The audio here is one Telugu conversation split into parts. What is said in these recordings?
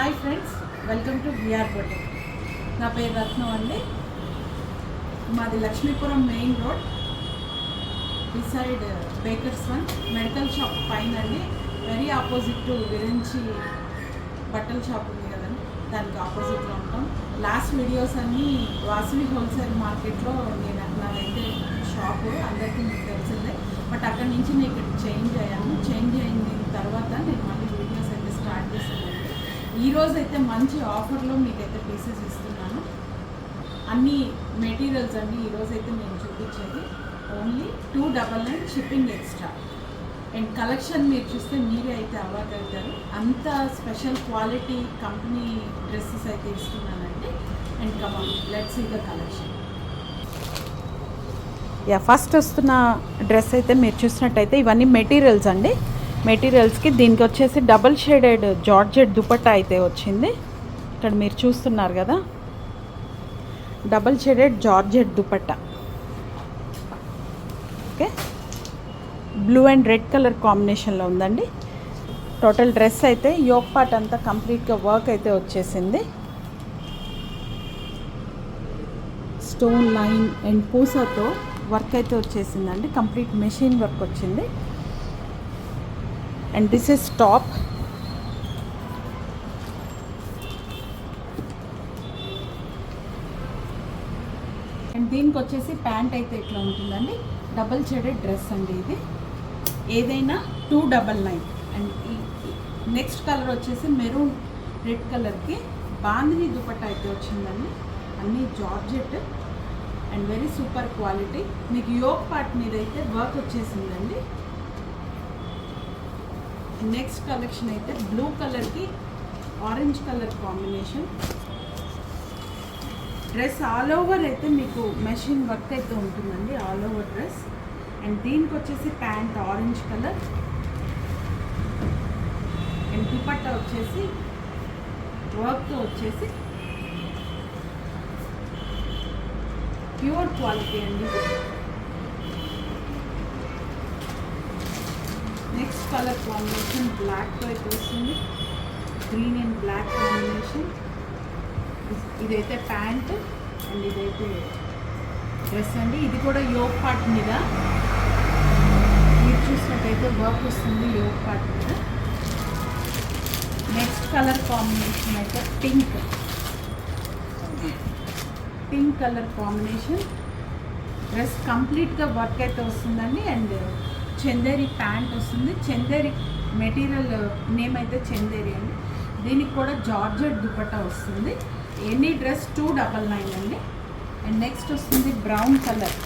Hi friends, welcome to VR boutique. నా పేరు రత్నం అండి. మాది Lakshmipuram main road beside bakers one medical shop పైన అండి. వెరీ ఆపోజిట్ టు విరించి బట్టల షాప్ ఉంది కదండి, దానికి ఆపోజిట్లో ఉంటాం. లాస్ట్ వీడియోస్ అన్నీ వాసవి హోల్సేల్ మార్కెట్లో నాదైతే షాపు అందరికీ మీకు తెలిసిందే. బట్ అక్కడి నుంచి నేను ఇక్కడ చేంజ్ అయ్యాను. చేంజ్ అయిన తర్వాత నేను మళ్ళీ వీడియోస్ అయితే స్టార్ట్ చేశానండి. ఈరోజు అయితే మంచి ఆఫర్లో మీకైతే పీసెస్ ఇస్తున్నాను. అన్ని మెటీరియల్స్ అన్నీ ఈరోజు అయితే నేను చూపించేది only 299 shipping extra. And collection మీరు చూస్తే మీరే అయితే అవార్డ్ అవుతారు. అంత స్పెషల్ క్వాలిటీ కంపెనీ డ్రెస్సెస్ అయితే ఇస్తున్నానండి. And come on, let's see the collection. First వస్తున్న డ్రెస్ అయితే మీరు చూసినట్టయితే ఇవన్నీ మెటీరియల్స్ అండి. మెటీరియల్స్కి దీనికి వచ్చేసి డబల్ షేడెడ్ జార్జెట్ దుపట్టా అయితే వచ్చింది. ఇక్కడ మీరు చూస్తున్నారు కదా, double shaded georgette dupatta. Okay, blue and red colour కాంబినేషన్లో ఉందండి. టోటల్ డ్రెస్ అయితే యోక్ పార్ట్ అంతా కంప్లీట్గా వర్క్ అయితే వచ్చేసింది. స్టోన్ లైన్ అండ్ పూసాతో వర్క్ అయితే వచ్చేసిందండి. కంప్లీట్ మెషిన్ వర్క్ వచ్చింది. And this is top. And దీనికి వచ్చేసి ప్యాంట్ అయితే ఇట్లా ఉంటుందండి. డబల్ షేడెడ్ డ్రెస్ అండి ఇది. ఏదైనా 299. అండ్ నెక్స్ట్ కలర్ వచ్చేసి మెరూన్ రెడ్ కలర్కి బాందిని దుపట్టా అయితే వచ్చిందండి. అన్నీ georgette and very super quality. మీకు యోక్ పార్ట్ మీద అయితే వర్క్ వచ్చేసిందండి. నెక్స్ట్ కలెక్షన్ అయితే బ్లూ కలర్కి orange colour combination. Dress all over అయితే మీకు మెషిన్ వర్క్ అయితే ఉంటుందండి, ఆల్ ఓవర్ డ్రెస్. అండ్ దీనికి వచ్చేసి pant orange colour and dupatta వచ్చేసి వర్క్తో వచ్చేసి ప్యూర్ క్వాలిటీ అండి. నెక్స్ట్ కలర్ కాంబినేషన్ బ్లాక్తో అయితే వస్తుంది. Green and black combination. ఇదైతే ప్యాంట్ అండ్ ఇదైతే డ్రెస్ అండి. ఇది కూడా యోక్ పార్ట్ మీద మీరు చూసినట్టయితే వర్క్ వస్తుంది యోక్ పార్ట్ మీద. నెక్స్ట్ కలర్ కాంబినేషన్ అయితే పింక్ కలర్ కాంబినేషన్. డ్రెస్ కంప్లీట్గా వర్క్ అయితే వస్తుందండి. అండ్ చందేరి ప్యాంట్ వస్తుంది. చందేరి మెటీరియల్ నేమ్ అయితే చందేరి అండి. దీనికి కూడా జార్జెట్ దుపట్టా వస్తుంది. ఎనీ డ్రెస్ 299 అండి. అండ్ నెక్స్ట్ వస్తుంది బ్రౌన్ కలర్,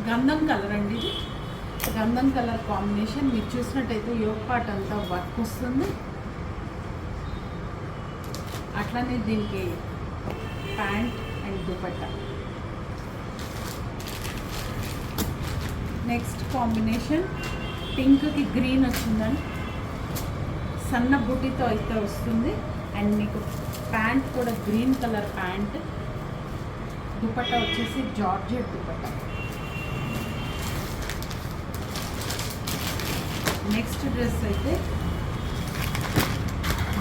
గంధం కలర్ అండి. ఇది గంధం కలర్ కాంబినేషన్. మీరు చూసినట్టయితే యోక్ పార్ట్ అంతా వర్క్ వస్తుంది. అట్లానే దీనికి pant and dupatta. Next combination పింక్కి గ్రీన్ వచ్చిందండి. సన్న బుట్టితో అయితే వస్తుంది. అండ్ మీకు ప్యాంట్ కూడా గ్రీన్ కలర్ ప్యాంట్. దుపట్టా వచ్చేసి జార్జెట్ దుపట్టా. నెక్స్ట్ డ్రెస్ అయితే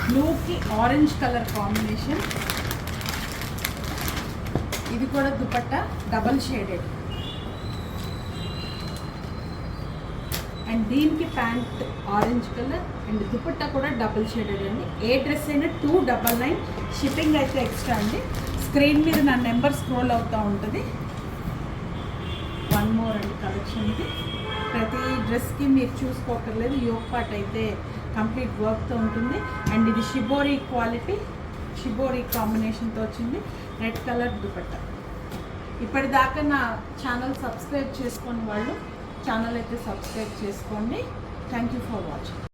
బ్లూకి ఆరెంజ్ కలర్ కాంబినేషన్. ఇది కూడా దుపట్టా డబల్ షేడెడ్. అండ్ దీనికి pant orange colour and dupatta కూడా డబుల్ షేడెడ్ అండి. ఏ డ్రెస్ అయినా 299. షిప్పింగ్ అయితే ఎక్స్ట్రా అండి. స్క్రీన్ మీద నా నెంబర్ స్క్రోల్ అవుతూ ఉంటుంది. వన్ మోర్ అండి కలెక్షన్కి. ప్రతి డ్రెస్కి మీరు చూసుకోకర్లేదు, యోక్ పార్ట్ అయితే కంప్లీట్ వర్క్తో ఉంటుంది. అండ్ ఇది షిబోరి క్వాలిటీ, షిబోరి కాంబినేషన్తో వచ్చింది. Red colour dupatta. ఇప్పటిదాకా నా ఛానల్ సబ్స్క్రైబ్ చేసుకుని వాళ్ళు ఛానల్ అయితే సబ్స్క్రైబ్ చేసుకోండి. Thank you for watching.